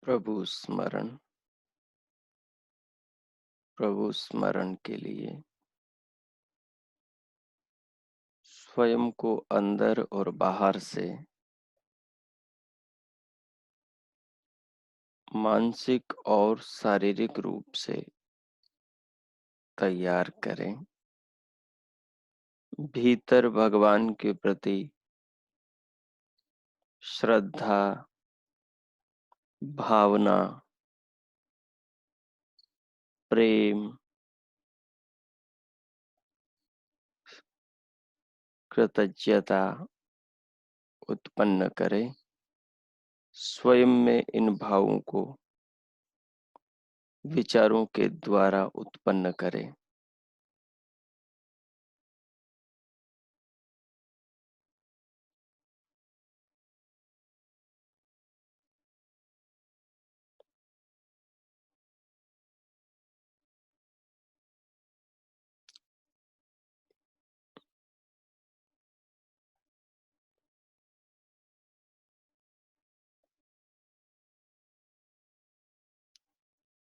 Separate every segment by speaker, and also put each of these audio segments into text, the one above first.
Speaker 1: प्रभु स्मरण। प्रभु स्मरण के लिए स्वयं को अंदर और बाहर से मानसिक और शारीरिक रूप से तैयार करें। भीतर भगवान के प्रति श्रद्धा, भावना, प्रेम, कृतज्ञता उत्पन्न करें। स्वयं में इन भावों को विचारों के द्वारा उत्पन्न करें।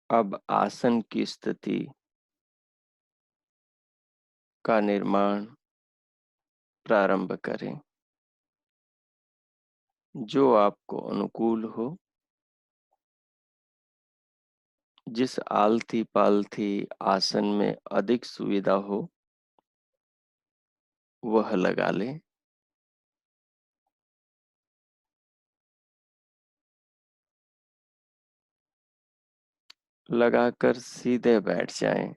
Speaker 1: अब आसन की स्थिति का निर्माण प्रारंभ करें, जो आपको अनुकूल हो। जिस आलती पालथी आसन में अधिक सुविधा हो वह लगा लें। लगाकर सीधे बैठ जाएं।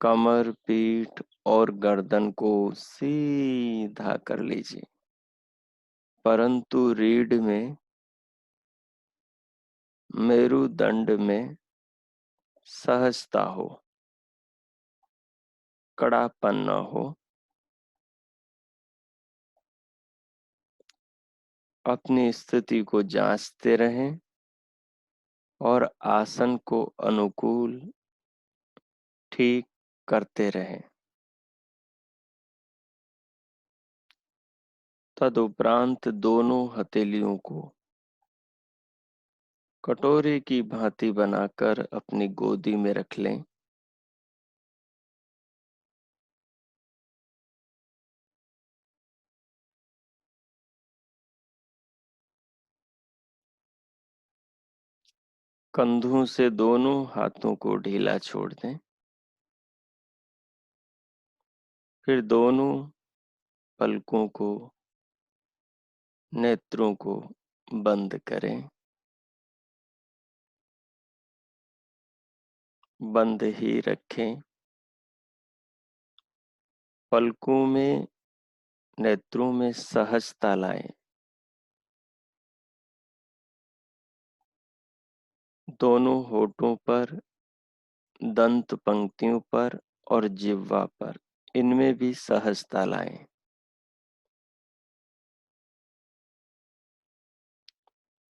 Speaker 1: कमर, पीठ और गर्दन को सीधा कर लीजिए, परंतु रीढ़ में, मेरुदंड में सहजता हो, कड़ापन न हो। अपनी स्थिति को जांचते रहें और आसन को अनुकूल ठीक करते रहें। तदुपरांत दोनों हथेलियों को कटोरे की भांति बनाकर अपनी गोदी में रख लें। कंधों से दोनों हाथों को ढीला छोड़ दें। फिर दोनों पलकों को, नेत्रों को बंद करें। बंद ही रखें। पलकों में, नेत्रों में सहजता लाएं। दोनों होठों पर, दंत पंक्तियों पर और जिह्वा पर, इनमें भी सहजता लाएं।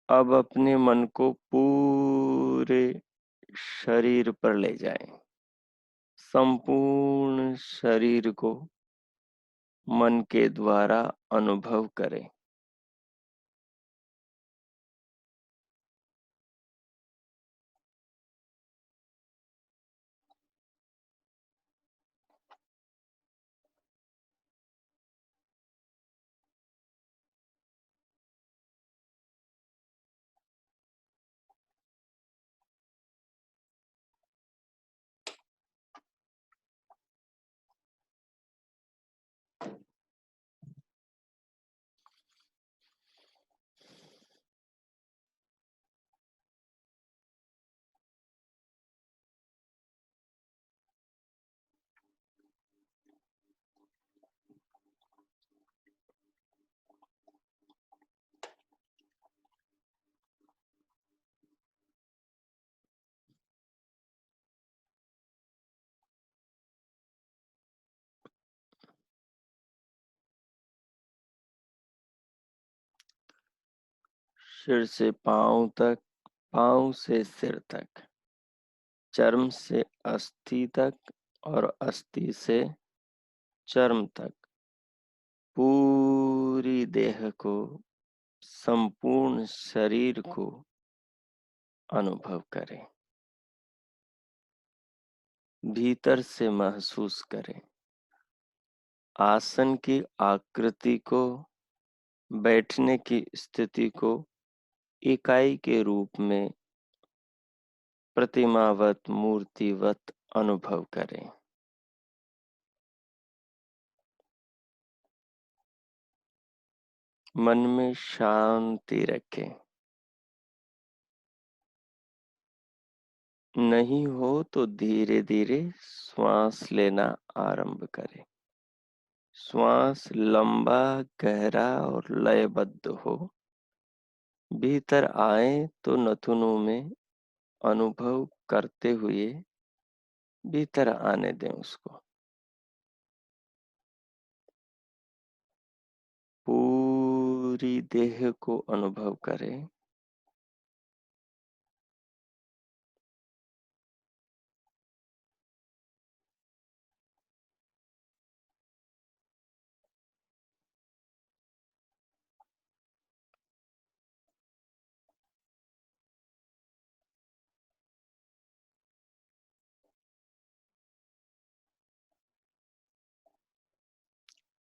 Speaker 1: अब अपने मन को पूरे शरीर पर ले जाएं। संपूर्ण शरीर को मन के द्वारा अनुभव करें। सिर से पांव तक, पांव से सिर तक, चर्म से अस्थि तक और अस्थि से चर्म तक, पूरी देह को, संपूर्ण शरीर को अनुभव करें। भीतर से महसूस करें। आसन की आकृति को, बैठने की स्थिति को इकाई के रूप में प्रतिमावत, मूर्तिवत अनुभव करें। मन में शांति रखें। नहीं हो तो धीरे धीरे श्वास लेना आरंभ करें। श्वास लंबा, गहरा और लयबद्ध हो। भीतर आए तो नथुनों में अनुभव करते हुए भीतर आने दें उसको। पूरी देह को अनुभव करें।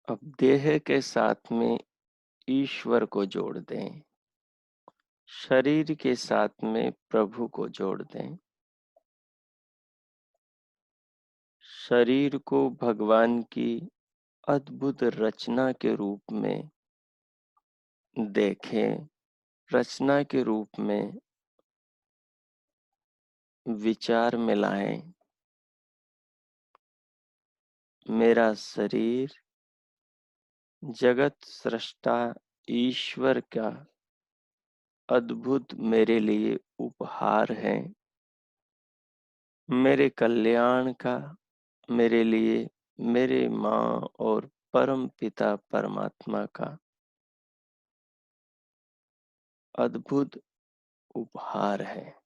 Speaker 1: अब देह के साथ में ईश्वर को जोड़ दें। शरीर के साथ में प्रभु को जोड़ दें। शरीर को भगवान की अद्भुत रचना के रूप में देखें। रचना के रूप में विचार मिलाएं। मेरा शरीर जगत सृष्टा ईश्वर का अद्भुत मेरे लिए उपहार है। मेरे कल्याण का, मेरे लिए मेरे माँ और परम पिता परमात्मा का अद्भुत उपहार है।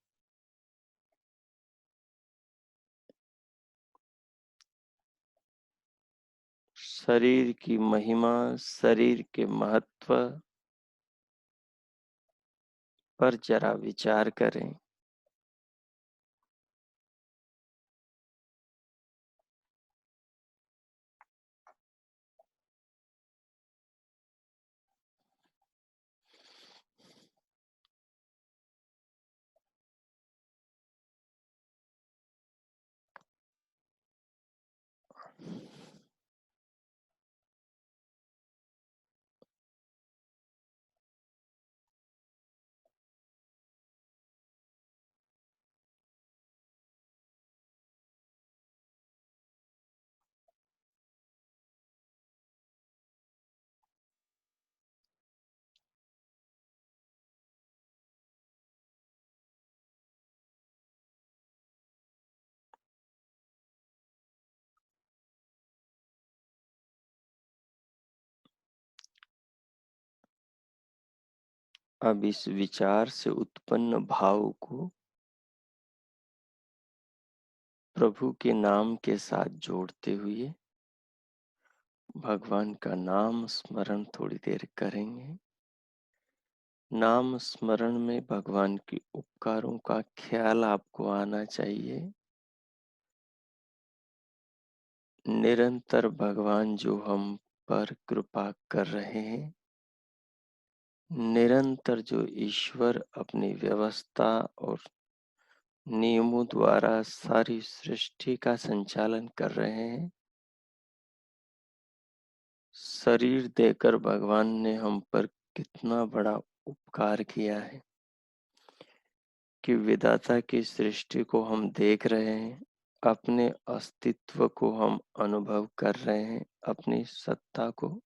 Speaker 1: शरीर की महिमा, शरीर के महत्व पर जरा विचार करें। अब इस विचार से उत्पन्न भाव को प्रभु के नाम के साथ जोड़ते हुए भगवान का नाम स्मरण थोड़ी देर करेंगे। नाम स्मरण में भगवान के उपकारों का ख्याल आपको आना चाहिए। निरंतर भगवान जो हम पर कृपा कर रहे हैं, निरंतर जो ईश्वर अपनी व्यवस्था और नियमों द्वारा सारी सृष्टि का संचालन कर रहे हैं। शरीर देकर भगवान ने हम पर कितना बड़ा उपकार किया है कि विधाता की सृष्टि को हम देख रहे हैं, अपने अस्तित्व को हम अनुभव कर रहे हैं, अपनी सत्ता को,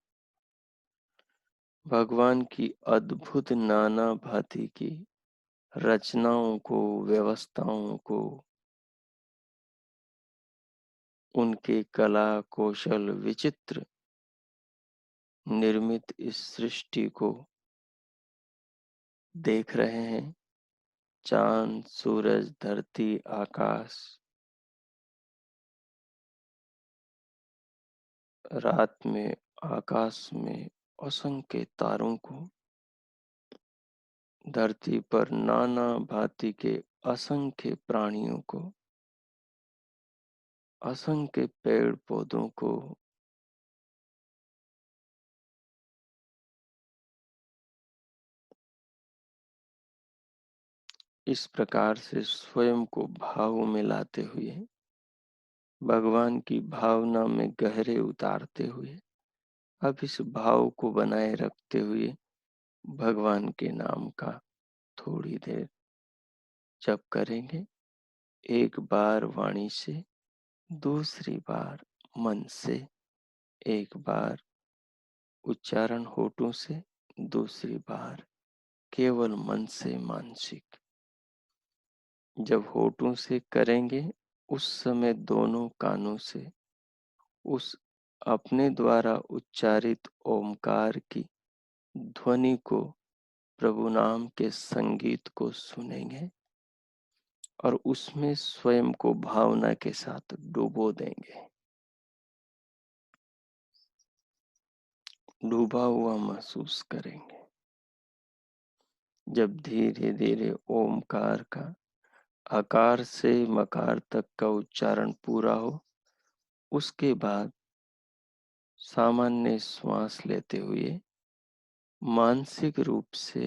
Speaker 1: भगवान की अद्भुत नाना भांति की रचनाओं को, व्यवस्थाओं को, उनके कला कौशल विचित्र निर्मित इस सृष्टि को देख रहे हैं। चांद, सूरज, धरती, आकाश, रात में आकाश में असंख्य तारों को धरती पर नाना भांति के असंख्य प्राणियों को, असंख्य पेड़ पौधों को, इस प्रकार से स्वयं को भाव में लाते हुए, भगवान की भावना में गहरे उतारते हुए, अब इस भाव को बनाए रखते हुए भगवान के नाम का थोड़ी देर जप करेंगे। एक बार वाणी से, दूसरी बार मन से, एक बार उच्चारण होठों से, दूसरी बार केवल मन से मानसिक। जब होठों से करेंगे उस समय दोनों कानों से उस अपने द्वारा उच्चारित ओमकार की ध्वनि को, प्रभु नाम के संगीत को सुनेंगे और उसमें स्वयं को भावना के साथ डुबो देंगे। डूबा हुआ महसूस करेंगे। जब धीरे धीरे ओमकार का आकार से मकार तक का उच्चारण पूरा हो, उसके बाद सामान्य श्वास लेते हुए मानसिक रूप से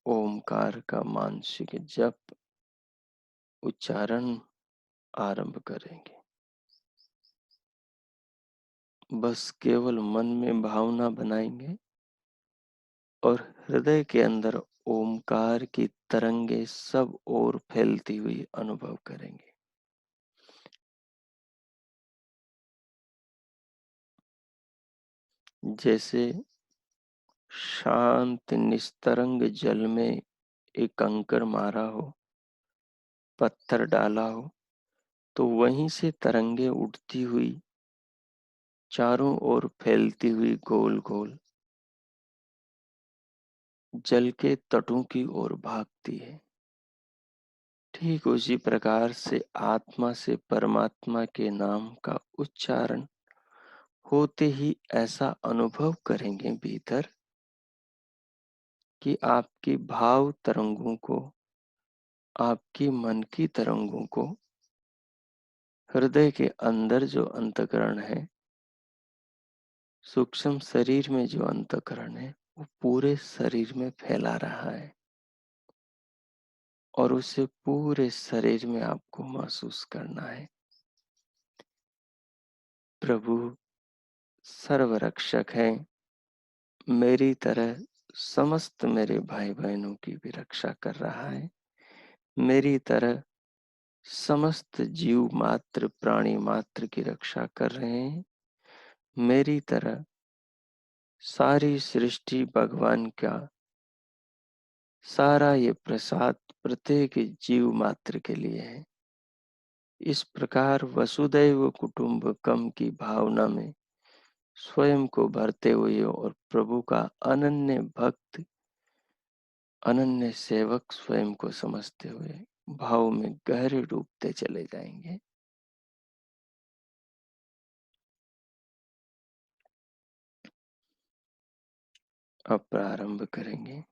Speaker 1: ओमकार का मानसिक जप उच्चारण आरंभ करेंगे। बस केवल मन में भावना बनाएंगे और हृदय के अंदर ओमकार की तरंगे सब ओर फैलती हुई अनुभव करेंगे। जैसे शांत निस्तरंग जल में एक कंकड़ मारा हो, पत्थर डाला हो, तो वहीं से तरंगे उठती हुई चारों ओर फैलती हुई गोल गोल जल के तटों की ओर भागती है। ठीक उसी प्रकार से आत्मा से परमात्मा के नाम का उच्चारण होते ही ऐसा अनुभव करेंगे भीतर कि आपकी भाव तरंगों को, आपकी मन की तरंगों को हृदय के अंदर जो अंतःकरण है, सूक्ष्म शरीर में जो अंतःकरण है, वो पूरे शरीर में फैला रहा है और उसे पूरे शरीर में आपको महसूस करना है। प्रभु सर्वरक्षक है, मेरी तरह समस्त मेरे भाई बहनों की भी रक्षा कर रहा है। मेरी तरह समस्त जीव मात्र प्राणी मात्र की रक्षा कर रहे हैं। मेरी तरह सारी सृष्टि भगवान का सारा ये प्रसाद प्रत्येक जीव मात्र के लिए है। इस प्रकार वसुदैव कुटुंबकम की भावना में स्वयं को भरते हुए और प्रभु का अनन्य भक्त, अनन्य सेवक स्वयं को समझते हुए भाव में गहरे डूबते चले जाएंगे। अब प्रारंभ करेंगे।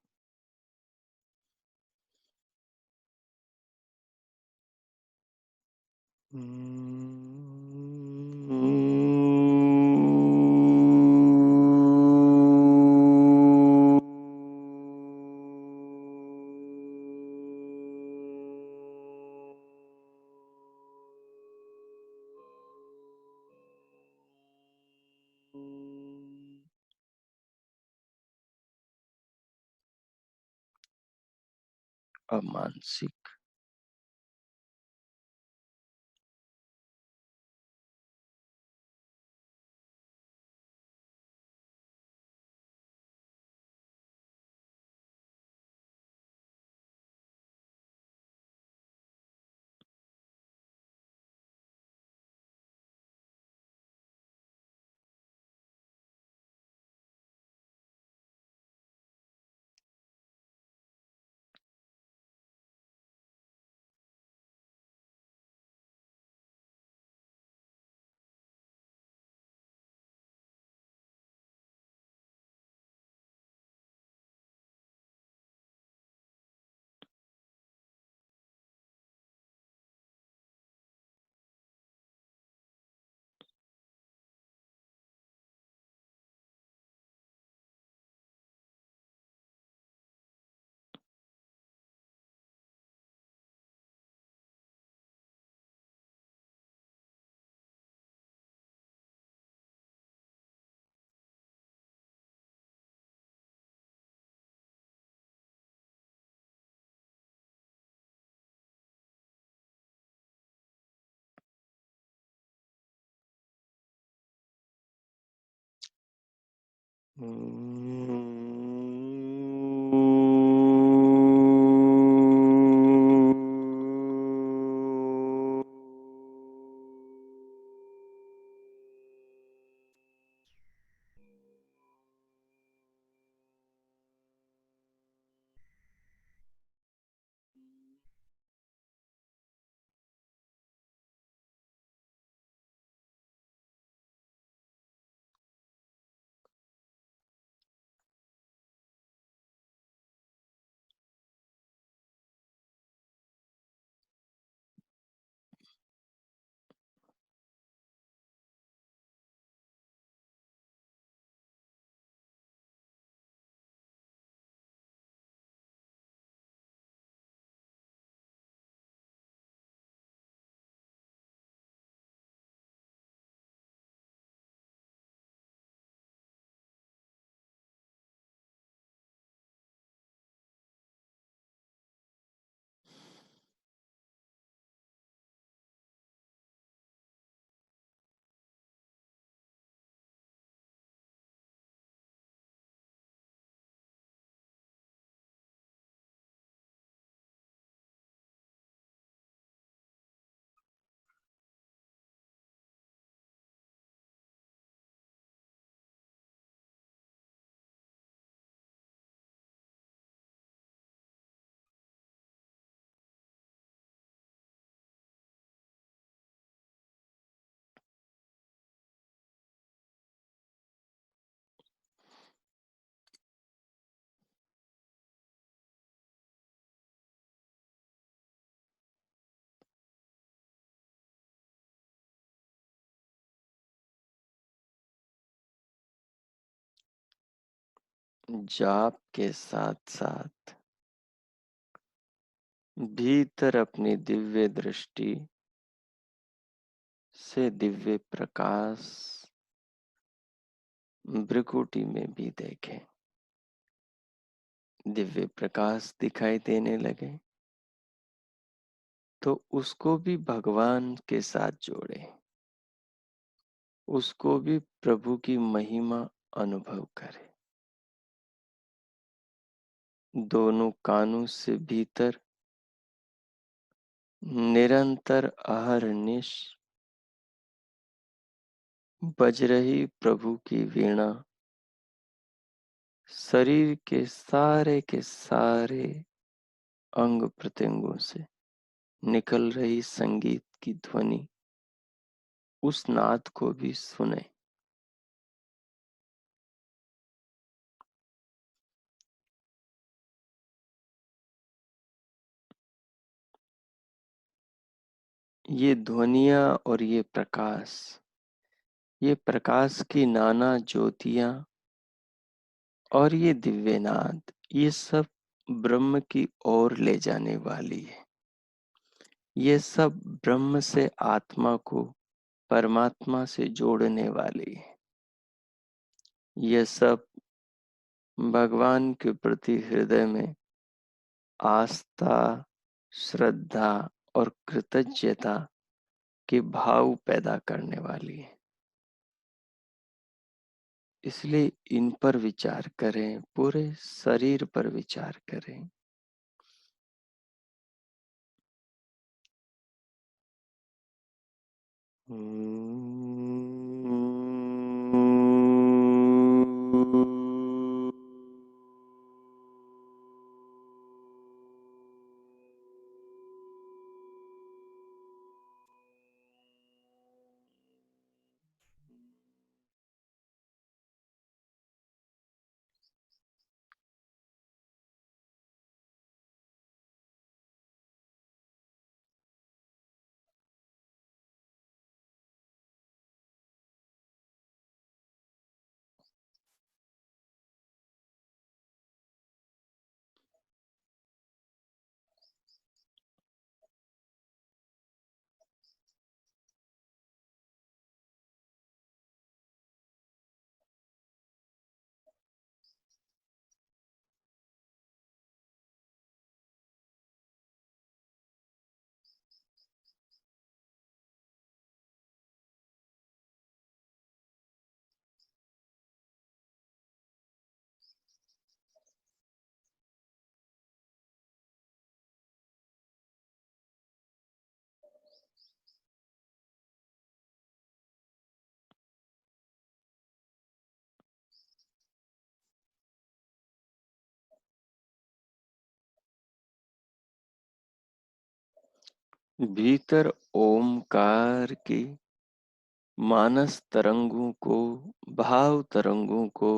Speaker 1: अब मानसिक जाप के साथ साथ भीतर अपनी दिव्य दृष्टि से दिव्य प्रकाश भ्रिकुटी में भी देखें। दिव्य प्रकाश दिखाई देने लगे तो उसको भी भगवान के साथ जोड़े, उसको भी प्रभु की महिमा अनुभव करे। दोनों कानों से भीतर निरंतर अहरनिश बज रही प्रभु की वीणा शरीर के सारे अंग प्रत्यंगों से निकल रही संगीत की ध्वनि, उस नाद को भी सुने। ये ध्वनियाँ और ये प्रकाश की नाना ज्योतियाँ और ये दिव्य नाद, ये सब ब्रह्म की ओर ले जाने वाली है। ये सब ब्रह्म से आत्मा को परमात्मा से जोड़ने वाली है। ये सब भगवान के प्रति हृदय में आस्था, श्रद्धा और कृतज्ञता के भाव पैदा करने वाली है। इसलिए इन पर विचार करें, पूरे शरीर पर विचार करें। भीतर ओमकार की मानस तरंगों को, भाव तरंगों को,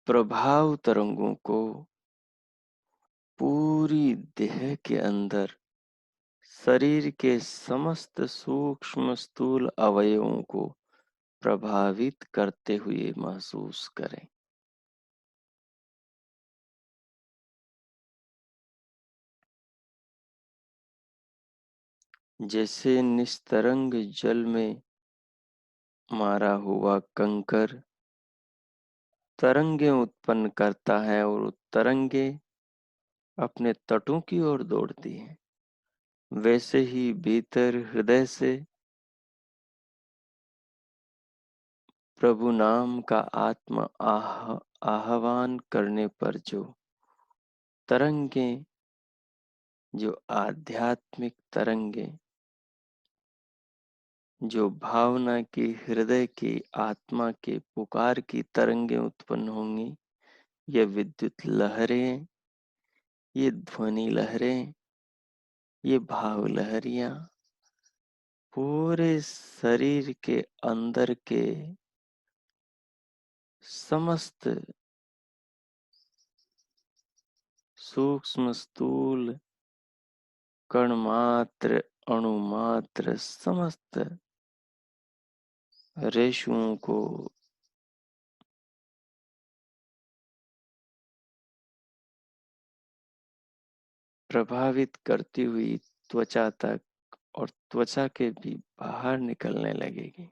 Speaker 1: प्रभाव तरंगों को पूरी देह के अंदर, शरीर के समस्त सूक्ष्म स्थूल अवयवों को प्रभावित करते हुए महसूस करें। जैसे निस्तरंग जल में मारा हुआ कंकर तरंगे उत्पन्न करता है और तरंगे अपने तटों की ओर दौड़ती हैं, वैसे ही भीतर हृदय से प्रभु नाम का आत्मा आह्वान करने पर जो तरंगे, जो आध्यात्मिक तरंगे, जो भावना की, हृदय की, आत्मा के पुकार की तरंगे उत्पन्न होंगी, ये विद्युत लहरें, ये ध्वनि लहरें, ये भाव लहरियां पूरे शरीर के अंदर के समस्त सूक्ष्म स्थूल कण मात्र, अणु मात्र, समस्त रेशुओं को प्रभावित करती हुई त्वचा तक और त्वचा के भी बाहर निकलने लगेगी।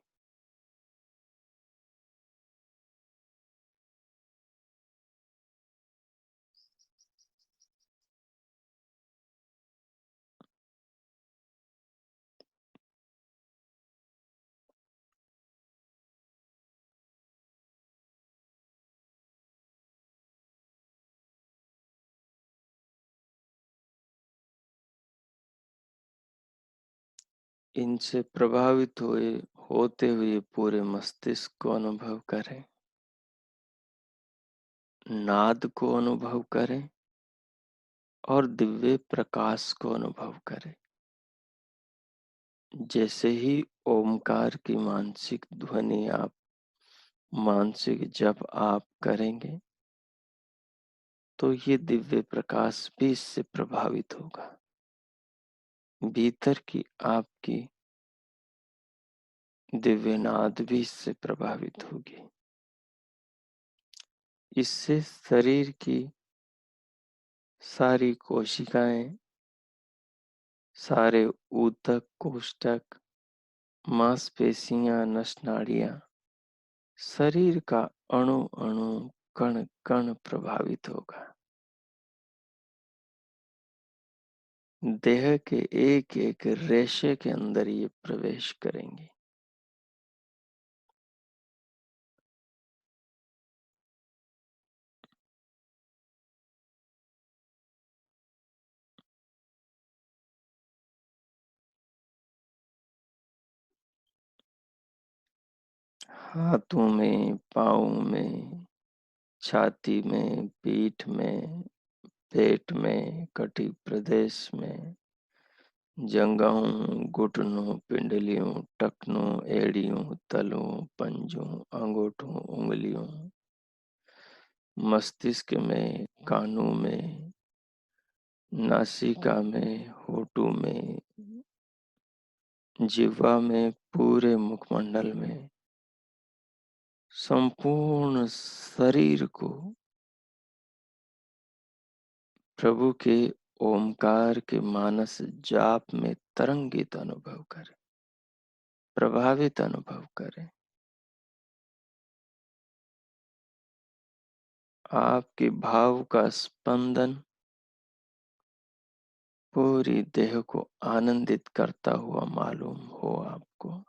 Speaker 1: इनसे प्रभावित हुए होते हुए पूरे मस्तिष्क को अनुभव करें, नाद को अनुभव करें और दिव्य प्रकाश को अनुभव करें। जैसे ही ओमकार की मानसिक ध्वनि आप, मानसिक जप आप करेंगे, तो ये दिव्य प्रकाश भी इससे प्रभावित होगा। भीतर की आपकी दिव्य नाद भी इससे प्रभावित होगी। इससे शरीर की सारी कोशिकाएं, सारे ऊतक, कोष्ठक, मांसपेशियां, नस नाड़ियां, शरीर का अणु अणु, कण कण प्रभावित होगा। देह के एक एक रेशे के अंदर ये प्रवेश करेंगे। हाथों में, पाँव में, छाती में, पीठ में, पेट में, कटी प्रदेश में, जंघों, घुटनों, पिंडलियों, टखनों, एड़ियों, तलों, पंजों, अंगूठों, उंगलियों, मस्तिष्क में, कानों में, नासिका में, होठों में, जिह्वा में, पूरे मुखमंडल में, संपूर्ण शरीर को प्रभु के ओमकार के मानस जाप में तरंगित अनुभव करें, प्रभावित अनुभव करें। आपके भाव का स्पंदन पूरी देह को आनंदित करता हुआ मालूम हो आपको।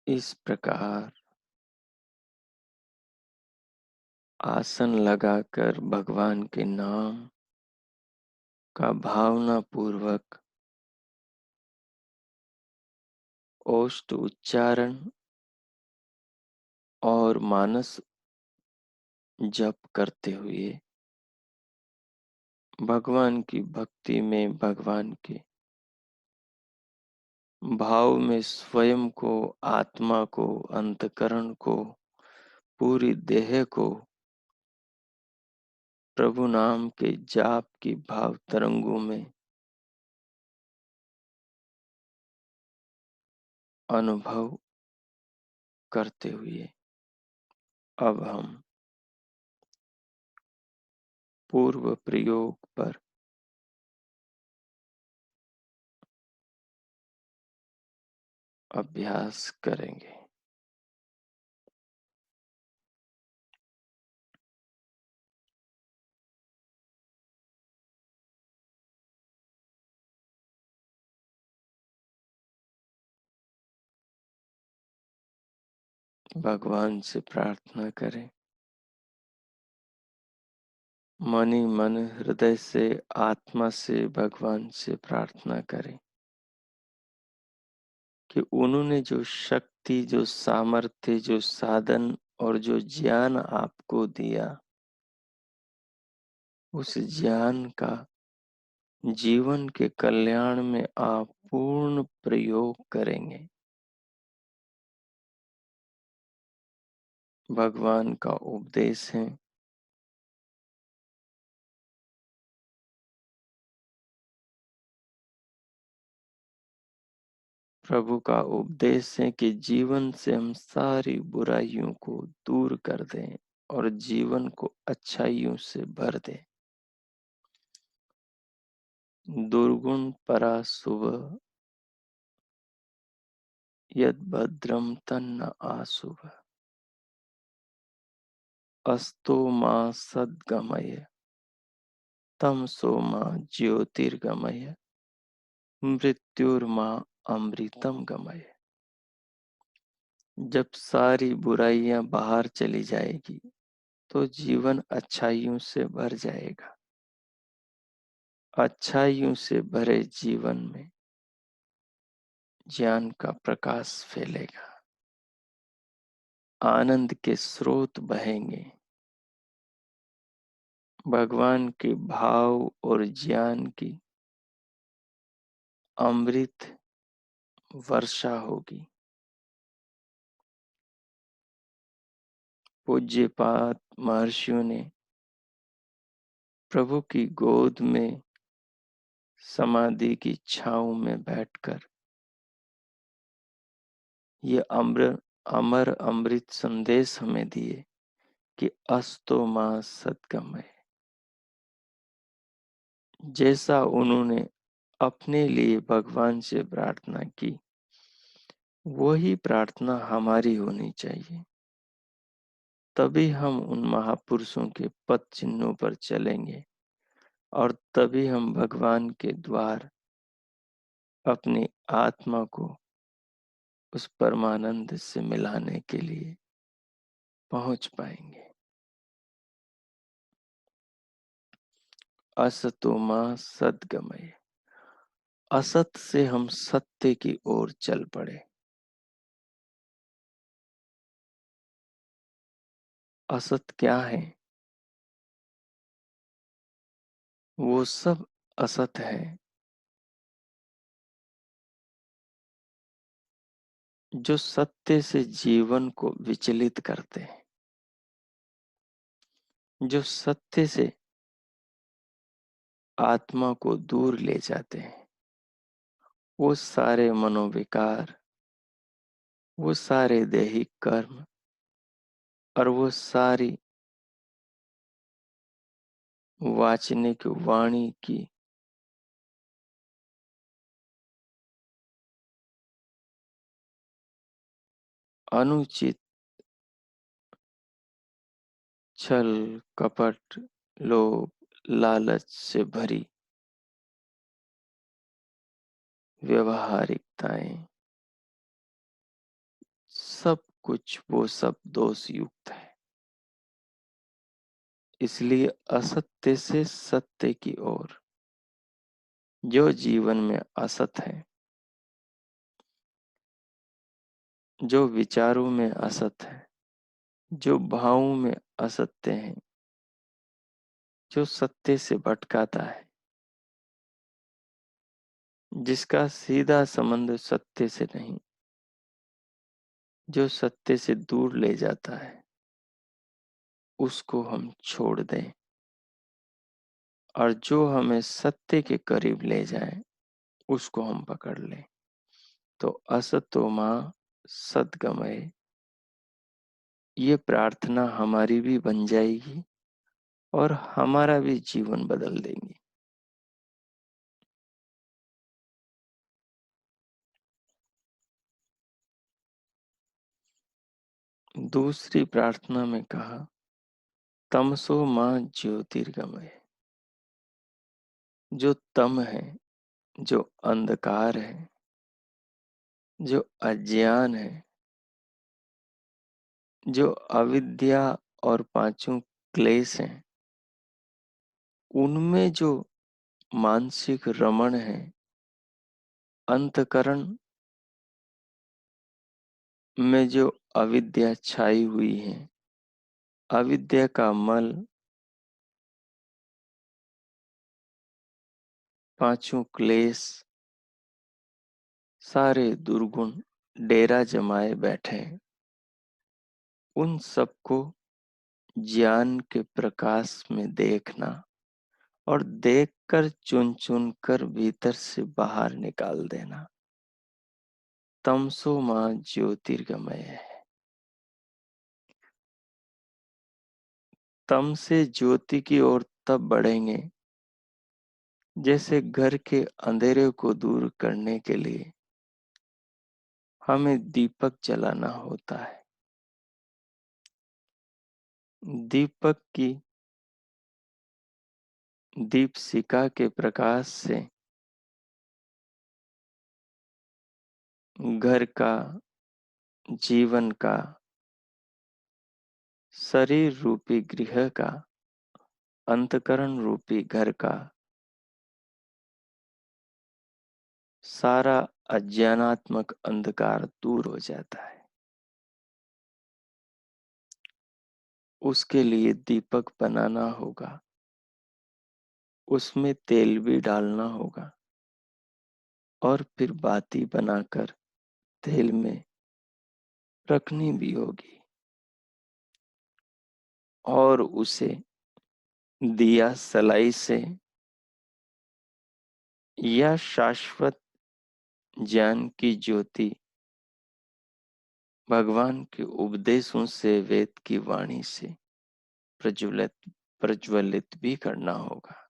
Speaker 1: इस प्रकार आसन लगाकर भगवान के नाम का भावना पूर्वक ओष्ठ उच्चारण और मानस जप करते हुए भगवान की भक्ति में, भगवान के भाव में स्वयं को, आत्मा को, अंतकरण को, पूरी देह को प्रभु नाम के जाप की भाव तरंगों में अनुभव करते हुए अब हम पूर्व प्रयोग पर अभ्यास करेंगे। भगवान से प्रार्थना करें, मन ही मन, हृदय से, आत्मा से भगवान से प्रार्थना करें कि उन्होंने जो शक्ति, जो सामर्थ्य, जो साधन और जो ज्ञान आपको दिया, उस ज्ञान का जीवन के कल्याण में आप पूर्ण प्रयोग करेंगे। भगवान का उपदेश है, प्रभु का उपदेश है कि जीवन से हम सारी बुराइयों को दूर कर दें और जीवन को अच्छाइयों से भर दें। दुर्गुण परा शुभ, यद भद्रम तन्न आशुभ, अस्तो मां सद्गमय, तमसो मां ज्योतिर्गमय, मृत्युर्मा अमृतम गमय। जब सारी बुराइयां बाहर चली जाएगी तो जीवन अच्छाइयों से भर जाएगा। अच्छाइयों से भरे जीवन में ज्ञान का प्रकाश फैलेगा, आनंद के स्रोत बहेंगे, भगवान के भाव और ज्ञान की अमृत वर्षा होगी। पूज्यपाद महर्षियों ने प्रभु की गोद में समाधि की छांव में बैठकर ये अमर अमृत संदेश हमें दिए कि अस्तो मां सद्गमय। जैसा उन्होंने अपने लिए भगवान से प्रार्थना की, वही प्रार्थना हमारी होनी चाहिए। तभी हम उन महापुरुषों के पद चिन्हों पर चलेंगे और तभी हम भगवान के द्वार अपनी आत्मा को उस परमानंद से मिलाने के लिए पहुंच पाएंगे। असतो मां सद्गमय, असत से हम सत्य की ओर चल पड़े। असत क्या है? वो सब असत है जो सत्य से जीवन को विचलित करते हैं, जो सत्य से आत्मा को दूर ले जाते हैं। वो सारे मनोविकार, वो सारे दैहिक कर्म और वो सारी वाचनिक वाणी की अनुचित छल, कपट, लोभ, लालच से भरी व्यवहारिकताएं सब कुछ वो सब दोष युक्त है। इसलिए असत्य से सत्य की ओर, जो जीवन में असत है, जो विचारों में असत है, जो भावों में असत्य है, जो सत्य से भटकाता है, जिसका सीधा संबंध सत्य से नहीं, जो सत्य से दूर ले जाता है, उसको हम छोड़ दें, और जो हमें सत्य के करीब ले जाए उसको हम पकड़ लें। तो असतो मां सद्गमय, ये प्रार्थना हमारी भी बन जाएगी और हमारा भी जीवन बदल देंगी। दूसरी प्रार्थना में कहा, तमसो मां ज्योतिर्गमय, जो तम है, जो अंधकार है, जो अज्ञान है, जो अविद्या और पांचों क्लेश हैं, उनमें जो मानसिक रमण है, अंतकरण में जो अविद्या छाई हुई है, अविद्या का मल, पांचों क्लेश, सारे दुर्गुण डेरा जमाए बैठे हैं, उन सबको ज्ञान के प्रकाश में देखना और देखकर चुन चुन कर भीतर से बाहर निकाल देना। तमसो मां ज्योतिर्गमय है। तम से ज्योति की ओर तब बढ़ेंगे जैसे घर के अंधेरे को दूर करने के लिए हमें दीपक जलाना होता है। दीपक की दीपशिखा के प्रकाश से घर का, जीवन का, शरीर रूपी गृह का, अंतकरण रूपी घर का सारा अज्ञानात्मक अंधकार दूर हो जाता है। उसके लिए दीपक बनाना होगा, उसमें तेल भी डालना होगा और फिर बाती बनाकर तेल में रखनी भी होगी और उसे दिया सलाई से या शाश्वत ज्ञान की ज्योति भगवान के उपदेशों से, वेद की वाणी से प्रज्वलित प्रज्वलित भी करना होगा।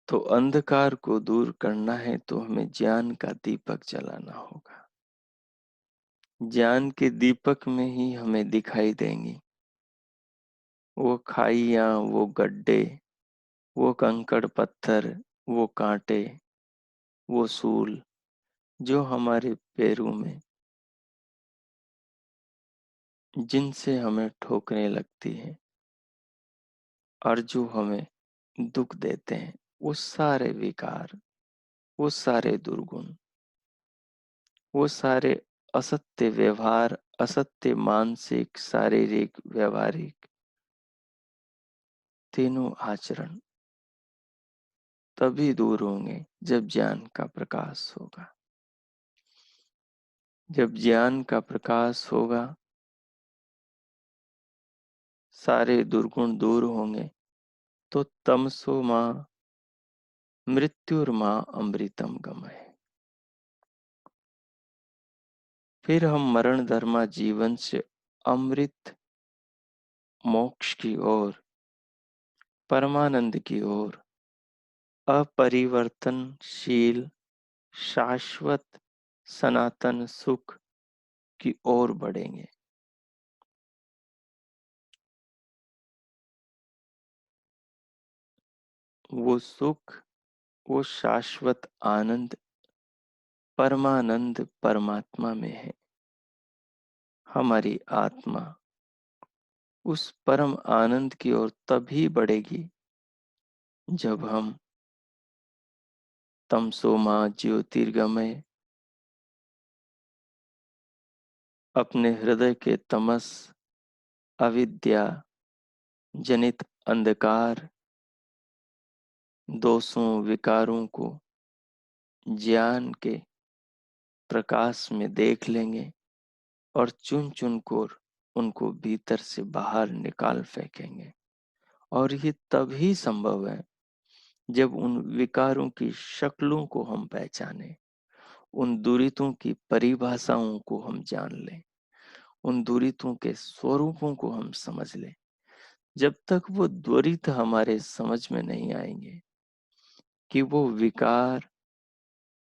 Speaker 1: तो अंधकार को दूर करना है तो हमें ज्ञान का दीपक जलाना होगा। ज्ञान के दीपक में ही हमें दिखाई देंगी वो खाइयां, वो गड्ढे, वो कंकड़ पत्थर, वो कांटे, वो सूल जो हमारे पैरों में, जिनसे हमें ठोकरें लगती हैं और जो हमें दुख देते हैं, वो सारे विकार, वो सारे दुर्गुण, वो सारे असत्य व्यवहार, असत्य मानसिक, शारीरिक, व्यवहारिक तीनों आचरण तभी दूर होंगे जब ज्ञान का प्रकाश होगा। जब ज्ञान का प्रकाश होगा, सारे दुर्गुण दूर होंगे, तो तमसो मां मृत्युर्मां अमृतम गमय। फिर हम मरण धर्मा जीवन से अमृत मोक्ष की ओर, परमानंद की ओर, अपरिवर्तनशील शाश्वत सनातन सुख की ओर बढ़ेंगे। वो सुख, वो शाश्वत आनंद परमानंद परमात्मा में है। हमारी आत्मा उस परम आनंद की ओर तभी बढ़ेगी जब हम तमसो मां ज्योतिर्गमय अपने हृदय के तमस अविद्या जनित अंधकार दोषों विकारों को ज्ञान के प्रकाश में देख लेंगे और चुन चुन कर उनको भीतर से बाहर निकाल फेंकेंगे। और ये तभी संभव है जब उन विकारों की शक्लों को हम पहचाने, उन दुरितों की परिभाषाओं को हम जान लें, उन दुरितों के स्वरूपों को हम समझ लें। जब तक वो द्वरित हमारे समझ में नहीं आएंगे कि वो विकार,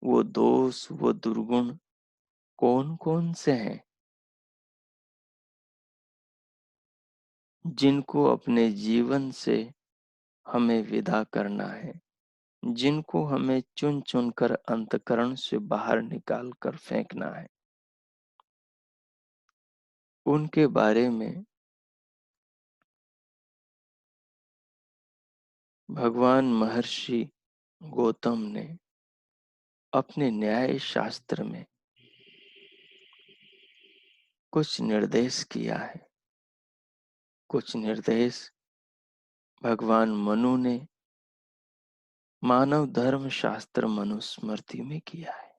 Speaker 1: वो दोष, वो दुर्गुण कौन कौन से हैं जिनको अपने जीवन से हमें विदा करना है, जिनको हमें चुन चुन कर अंतकरण से बाहर निकाल कर फेंकना है, उनके बारे में भगवान महर्षि गौतम ने अपने न्याय शास्त्र में कुछ निर्देश किया है। कुछ निर्देश भगवान मनु ने मानव धर्म शास्त्र मनुस्मृति में किया है।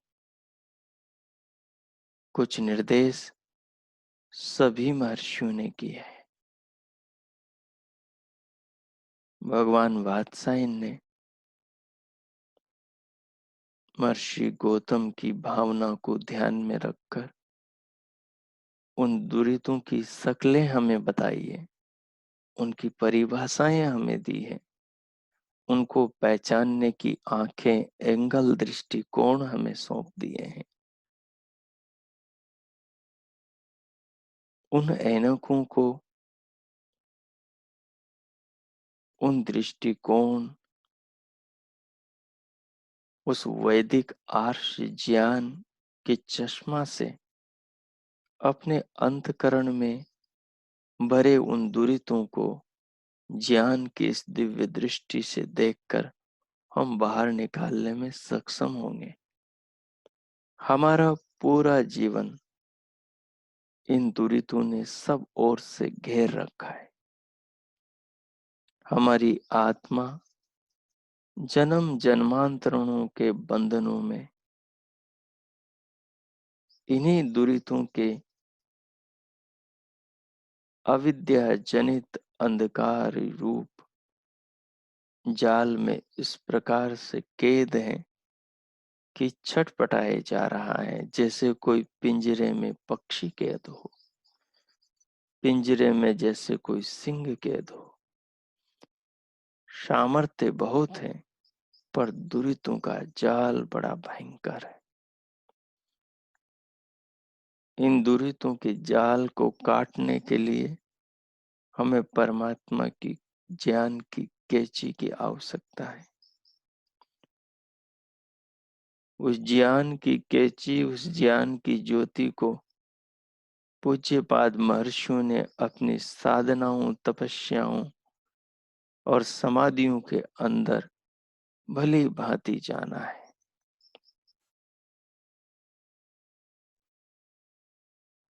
Speaker 1: कुछ निर्देश सभी महर्षियों ने किए हैं। भगवान वात्सायन ने महर्षि गौतम की भावना को ध्यान में रखकर उन दुरितों की शक्लें हमें बताई है, उनकी परिभाषाएं हमें दी है, उनको पहचानने की आंखें, एंगल, दृष्टिकोण हमें सौंप दिए हैं। उन ऐनकों को, उन दृष्टिकोण, उस वैदिक आर्ष ज्ञान के चश्मा से अपने अंतकरण में भरे उन दुरितों को ज्ञान की इस दिव्य दृष्टि से देखकर हम बाहर निकालने में सक्षम होंगे। हमारा पूरा जीवन इन दुरितों ने सब ओर से घेर रखा है। हमारी आत्मा जन्म जन्मांतरों के बंधनों में इन्हीं दुरितों के अविद्या जनित अंधकार रूप जाल में इस प्रकार से कैद है कि छटपटाए जा रहा है, जैसे कोई पिंजरे में पक्षी कैद हो, पिंजरे में जैसे कोई सिंह कैद हो। सामर्थ्य बहुत है पर दुरितों का जाल बड़ा भयंकर है। इन दुरितों के जाल को काटने के लिए हमें परमात्मा की ज्ञान की कैंची की आवश्यकता है। उस ज्ञान की कैंची, उस ज्ञान की ज्योति को पूज्यपाद महर्षियों ने अपनी साधनाओं, तपस्याओं और समाधियों के अंदर भली भांति जाना है।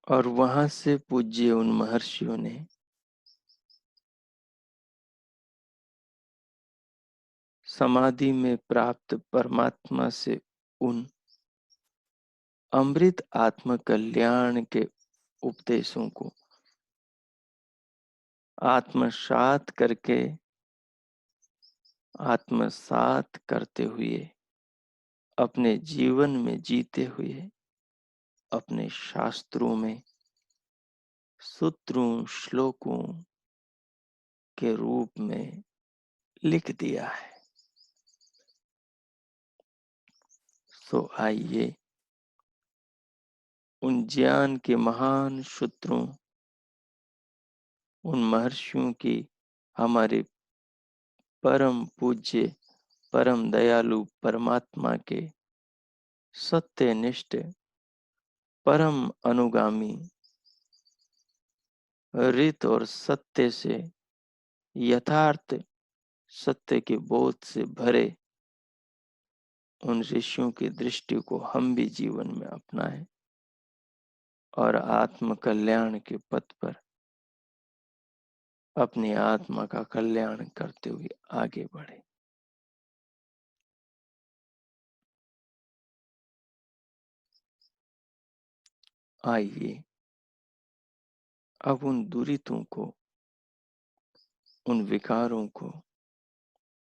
Speaker 1: और वहां से पूज्य उन महर्षियों ने समाधि में प्राप्त परमात्मा से उन अमृत आत्म कल्याण के उपदेशों को आत्मसात करते हुए अपने जीवन में जीते हुए अपने शास्त्रों में सूत्रों, श्लोकों के रूप में लिख दिया है। सो आइए उन ज्ञान के महान सूत्रों, उन महर्षियों की, हमारे परम पूज्य, परम दयालु परमात्मा के सत्यनिष्ठ, परम अनुगामी, रीत और सत्य से, यथार्थ सत्य के बोध से भरे उन ऋषियों की दृष्टि को हम भी जीवन में अपनाएं और आत्म कल्याण के पथ पर अपनी आत्मा का कल्याण करते हुए आगे बढ़े। आइए अब उन दुरितों को, उन विकारों को,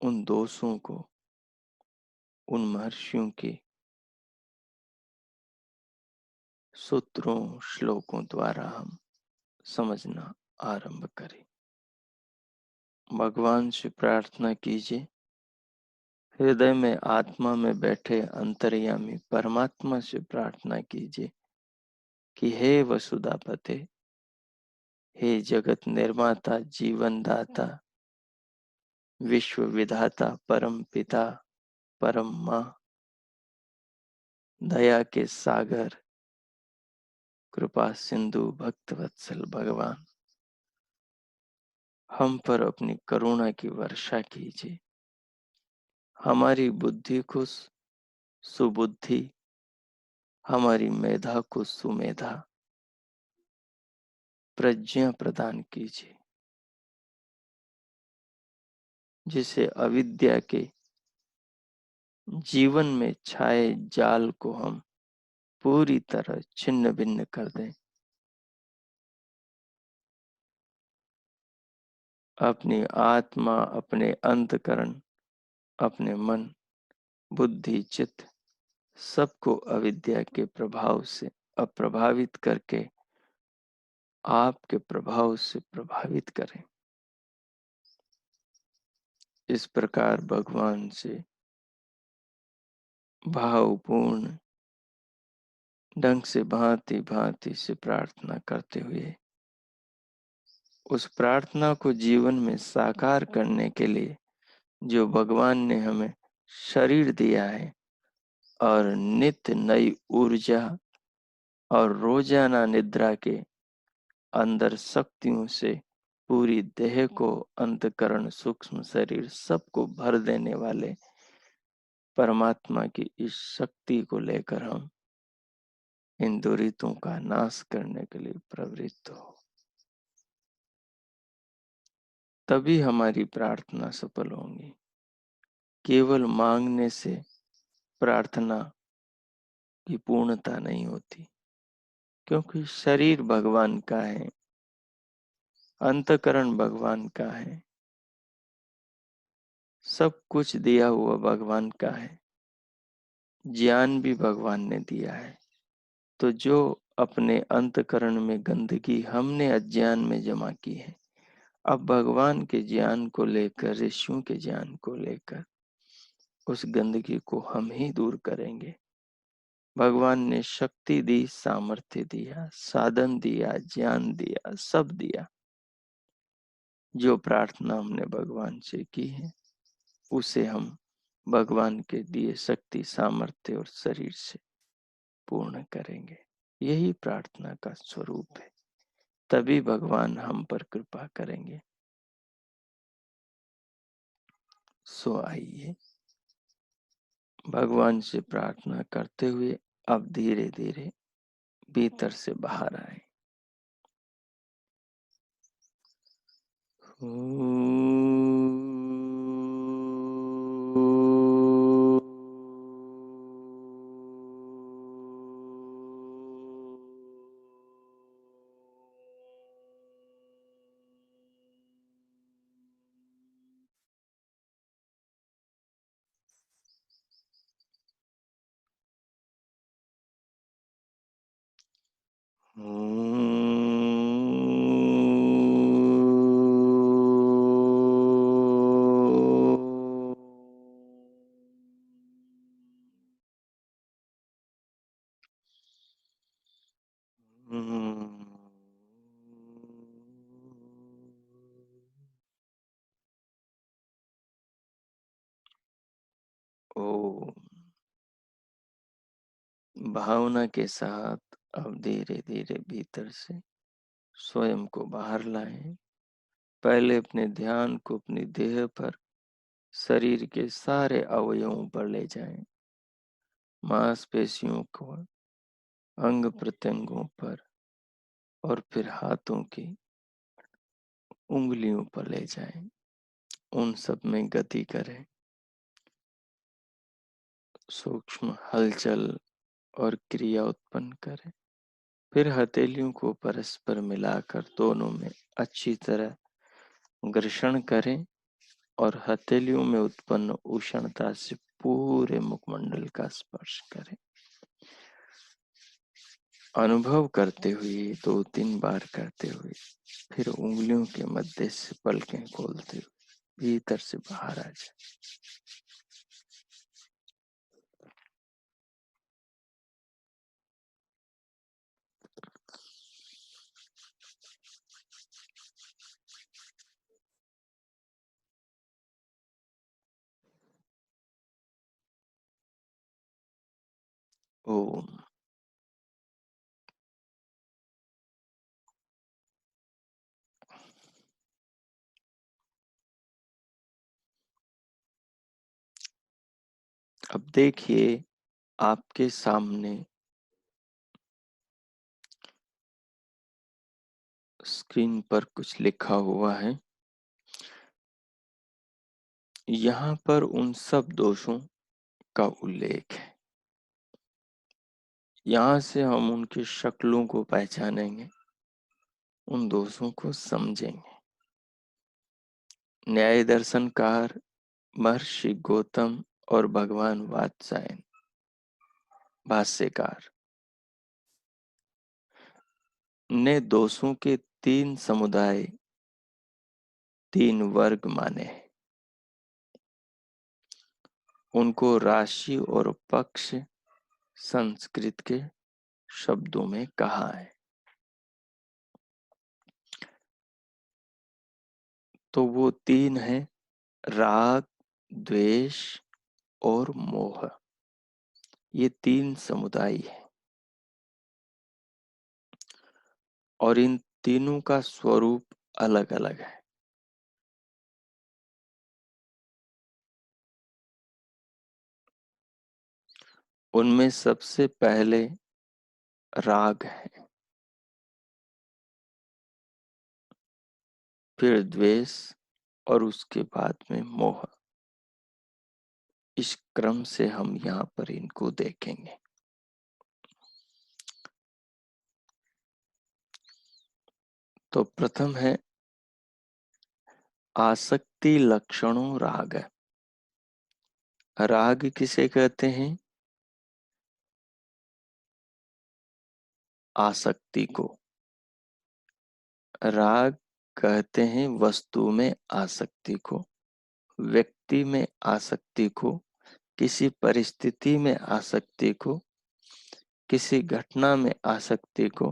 Speaker 1: उन दोषों को, उन महर्षियों के सूत्रों श्लोकों द्वारा हम समझना आरंभ करें। भगवान से प्रार्थना कीजिए, हृदय में आत्मा में बैठे अंतर्यामी परमात्मा से प्रार्थना कीजिए कि हे वसुधापते, हे जगत निर्माता, जीवन दाता, विश्व विधाता, परम पिता, परम माँ, दया के सागर, कृपा सिंधु, भक्त वत्सल भगवान, हम पर अपनी करुणा की वर्षा कीजिए। हमारी बुद्धि को सुबुद्धि, हमारी मेधा को सुमेधा, प्रज्ञा प्रदान कीजिए, जिसे अविद्या के जीवन में छाए जाल को हम पूरी तरह छिन्न भिन्न कर दें। अपनी आत्मा, अपने अंतकरण, अपने मन, बुद्धि, चित्त सबको अविद्या के प्रभाव से अप्रभावित करके आपके प्रभाव से प्रभावित करें। इस प्रकार भगवान से भावपूर्ण ढंग से भांति भांति से प्रार्थना करते हुए उस प्रार्थना को जीवन में साकार करने के लिए जो भगवान ने हमें शरीर दिया है और नित्य नई ऊर्जा और रोजाना निद्रा के अंदर शक्तियों से पूरी देह को, अंतकरण, सूक्ष्म शरीर सबको भर देने वाले परमात्मा की इस शक्ति को लेकर हम इन दुरितों का नाश करने के लिए प्रवृत्त हो, तभी हमारी प्रार्थना सफल होंगी। केवल मांगने से प्रार्थना की पूर्णता नहीं होती, क्योंकि शरीर भगवान का है, अंतकरण भगवान का है, सब कुछ दिया हुआ भगवान का है, ज्ञान भी भगवान ने दिया है। तो जो अपने अंतकरण में गंदगी हमने अज्ञान में जमा की है, अब भगवान के ज्ञान को लेकर, ऋषियों के ज्ञान को लेकर उस गंदगी को हम ही दूर करेंगे। भगवान ने शक्ति दी, सामर्थ्य दिया, साधन दिया, ज्ञान दिया, सब दिया। जो प्रार्थना हमने भगवान से की है उसे हम भगवान के दिए शक्ति, सामर्थ्य और शरीर से पूर्ण करेंगे। यही प्रार्थना का स्वरूप है, तभी भगवान हम पर कृपा करेंगे। सो आइए भगवान से प्रार्थना करते हुए अब धीरे धीरे भीतर से बाहर आए। ओम भावना के साथ अब धीरे धीरे भीतर से स्वयं को बाहर लाएं। पहले अपने ध्यान को अपनी देह पर, शरीर के सारे अवयवों पर ले जाएं। मांसपेशियों को, अंग प्रत्यंगों पर, और फिर हाथों की उंगलियों पर ले जाएं। उन सब में गति करें। सूक्ष्म हलचल और क्रिया उत्पन्न करें। फिर हथेलियों को परस्पर मिलाकर दोनों में अच्छी तरह घर्षण करें और हथेलियों में उत्पन्न उष्णता से पूरे मुखमंडल का स्पर्श करें। अनुभव करते हुए 2-3 बार करते हुए फिर उंगलियों के मध्य से पलकें खोलते हुए भीतर से बाहर आ जाए। ओम। अब देखिए आपके सामने स्क्रीन पर कुछ लिखा हुआ है। यहाँ पर उन सब दोषों का उल्लेख है। यहाँ से हम उनकी शक्लों को पहचानेंगे, उन दोषों को समझेंगे। न्याय दर्शनकार महर्षि गौतम और भगवान वात्सायन भाष्यकार ने दोषों के 3 समुदाय, 3 वर्ग माने हैं। उनको राशि और पक्ष संस्कृत के शब्दों में कहा है। तो वो 3 हैं, राग, द्वेष और मोह। ये 3 समुदाय हैं और इन तीनों का स्वरूप अलग अलग है। उनमें सबसे पहले राग है, फिर द्वेष और उसके बाद में मोह। इस क्रम से हम यहाँ पर इनको देखेंगे। तो प्रथम है आसक्ति लक्षणों राग। राग किसे कहते हैं? आसक्ति को। राग कहते हैं वस्तु में आसक्ति को, व्यक्ति में आसक्ति को, किसी परिस्थिति में आसक्ति को, किसी घटना में आसक्ति को,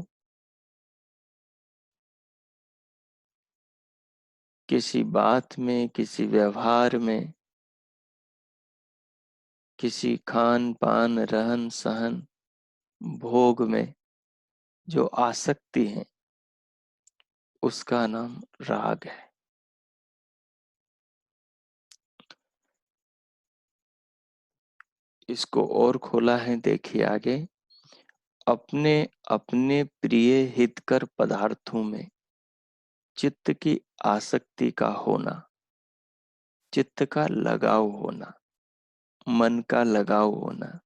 Speaker 1: किसी बात में, किसी व्यवहार में, किसी खान पान रहन सहन भोग में जो आसक्ति है उसका नाम राग है। इसको और खोला है, देखिए आगे। अपने अपने प्रिय हितकर पदार्थों में चित्त की आसक्ति का होना, चित्त का लगाव होना, मन का लगाव होना,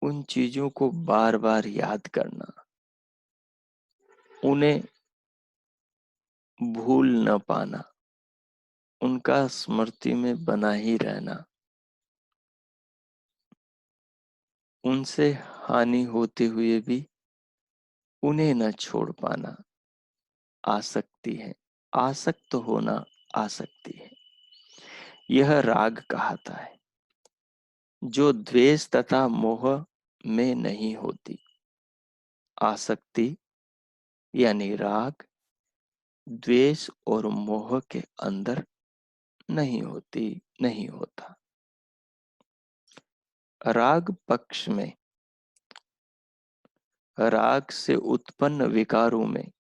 Speaker 1: उन चीजों को बार बार याद करना, उन्हें भूल न पाना, उनका स्मृति में बना ही रहना, उनसे हानि होते हुए भी उन्हें न छोड़ पाना आसक्ति है। आसक्त होना आसक्ति है। यह राग कहता है, जो द्वेष तथा मोह में नहीं होती। आसक्ति यानी राग द्वेष और मोह के अंदर नहीं होती, नहीं होता। राग पक्ष में राग से उत्पन्न विकारों में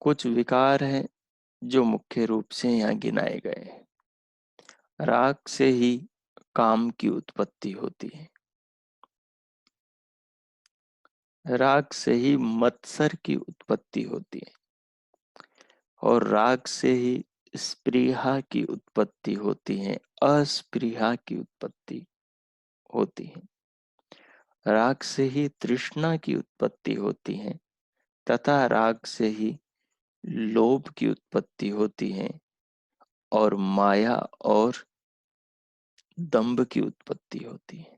Speaker 1: कुछ विकार हैं जो मुख्य रूप से यहाँ गिनाए गए हैं। राग से ही काम की उत्पत्ति होती है, राग से ही मत्सर की उत्पत्ति होती है, और राग से ही स्पृहा की उत्पत्ति होती है, अस्पृहा की उत्पत्ति होती है। राग से ही तृष्णा की उत्पत्ति होती है, तथा राग से ही लोभ की उत्पत्ति होती है, और माया और दंभ की उत्पत्ति होती है।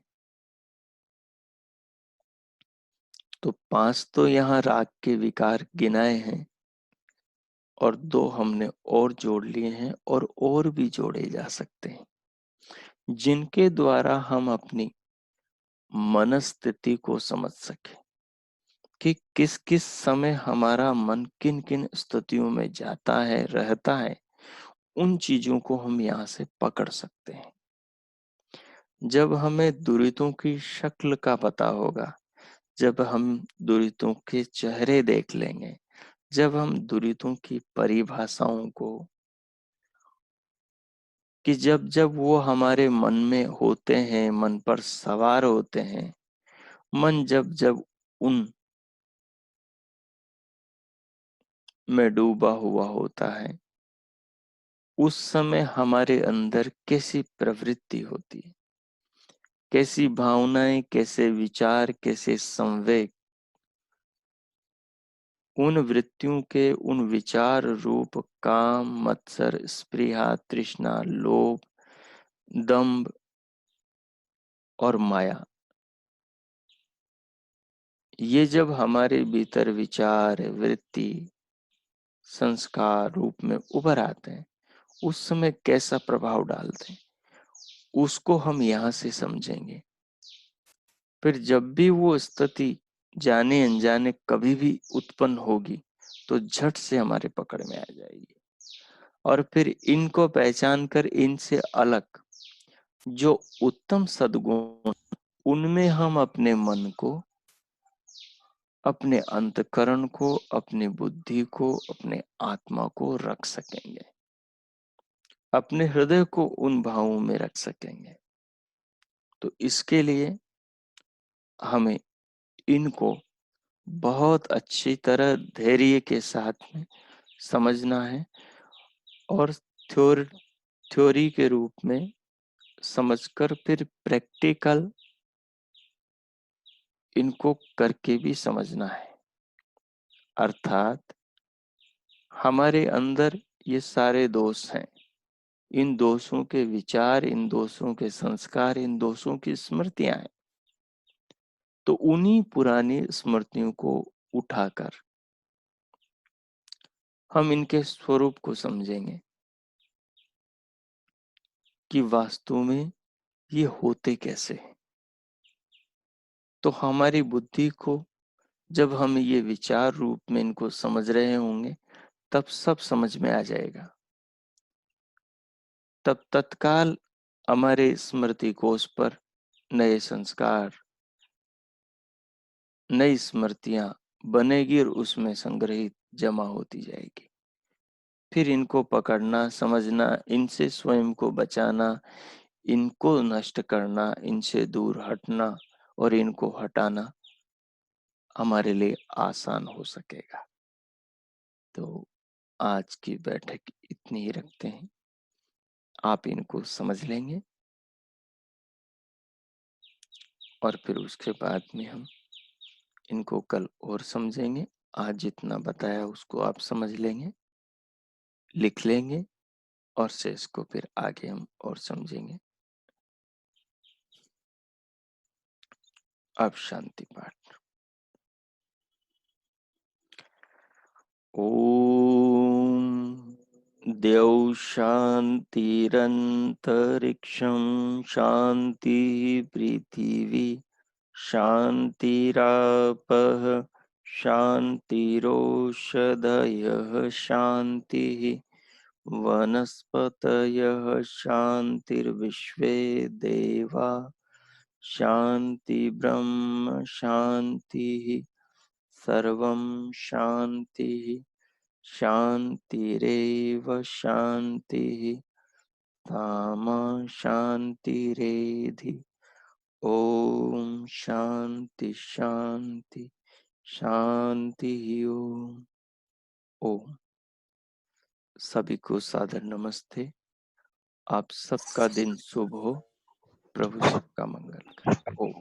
Speaker 1: तो 5 तो यहाँ राग के विकार गिनाए हैं, और 2 हमने और जोड़ लिए हैं, और भी जोड़े जा सकते हैं, जिनके द्वारा हम अपनी मनस्थिति को समझ सके कि किस किस समय हमारा मन किन किन स्थितियों में जाता है, रहता है। उन चीजों को हम यहाँ से पकड़ सकते हैं। जब हमें दुरितों की शक्ल का पता होगा, जब हम दुरितों के चेहरे देख लेंगे, जब हम दुरितों की परिभाषाओं को, कि जब जब वो हमारे मन में होते हैं, मन पर सवार होते हैं, मन जब जब उन में डूबा हुआ होता है, उस समय हमारे अंदर कैसी प्रवृत्ति होती है, कैसी भावनाएं, कैसे विचार, कैसे संवेग, उन वृत्तियों के उन विचार रूप काम, मत्सर, स्पृहा, तृष्णा, लोभ, दंभ और माया, ये जब हमारे भीतर विचार, वृत्ति, संस्कार रूप में उभर आते हैं, उस समय कैसा प्रभाव डालते हैं, उसको हम यहाँ से समझेंगे। फिर जब भी वो स्थिति जाने अनजाने कभी भी उत्पन्न होगी, तो झट से हमारे पकड़ में आ जाएगी, और फिर इनको पहचान कर इनसे अलग जो उत्तम सद्गुण, उनमें हम अपने मन को, अपने अंतकरण को, अपनी बुद्धि को, अपने आत्मा को रख सकेंगे, अपने हृदय को उन भावों में रख सकेंगे। तो इसके लिए हमें इनको बहुत अच्छी तरह धैर्य के साथ में समझना है, और थ्योरी के रूप में समझकर फिर प्रैक्टिकल इनको करके भी समझना है। अर्थात हमारे अंदर ये सारे दोष हैं, इन दोषों के विचार, इन दोषों के संस्कार, इन दोषों की स्मृतियां हैं। तो उन्हीं पुरानी स्मृतियों को उठाकर हम इनके स्वरूप को समझेंगे कि वास्तव में ये होते कैसे हैं। तो हमारी बुद्धि को जब हम ये विचार रूप में इनको समझ रहे होंगे, तब सब समझ में आ जाएगा। तब तत्काल हमारे स्मृति कोश पर नए संस्कार, नई स्मृतियां बनेगी, और उसमें संग्रहित जमा होती जाएगी। फिर इनको पकड़ना, समझना, इनसे स्वयं को बचाना, इनको नष्ट करना, इनसे दूर हटना और इनको हटाना हमारे लिए आसान हो सकेगा। तो आज की बैठक इतनी ही रखते हैं। आप इनको समझ लेंगे, और फिर उसके बाद में हम इनको कल और समझेंगे। आज जितना बताया उसको आप समझ लेंगे, लिख लेंगे, और शेष को फिर आगे हम और समझेंगे। अब शांति पाठ। ओम द्यौ शान्तिरन्तरिक्षं शान्ति पृथिवी शान्तिरापः शान्तिरोषधयः शान्तिः वनस्पतयः शान्तिर्विश्वे देवा शांति ब्रह्म शांति सर्वं शांति शांतिरेव शांति तामा शांतिरेधि। ओम शांति शांति शांति। ओम। ओम। सभी को सादर नमस्ते। आप सबका दिन शुभ हो। प्रभु सबका मंगल करे। ओम।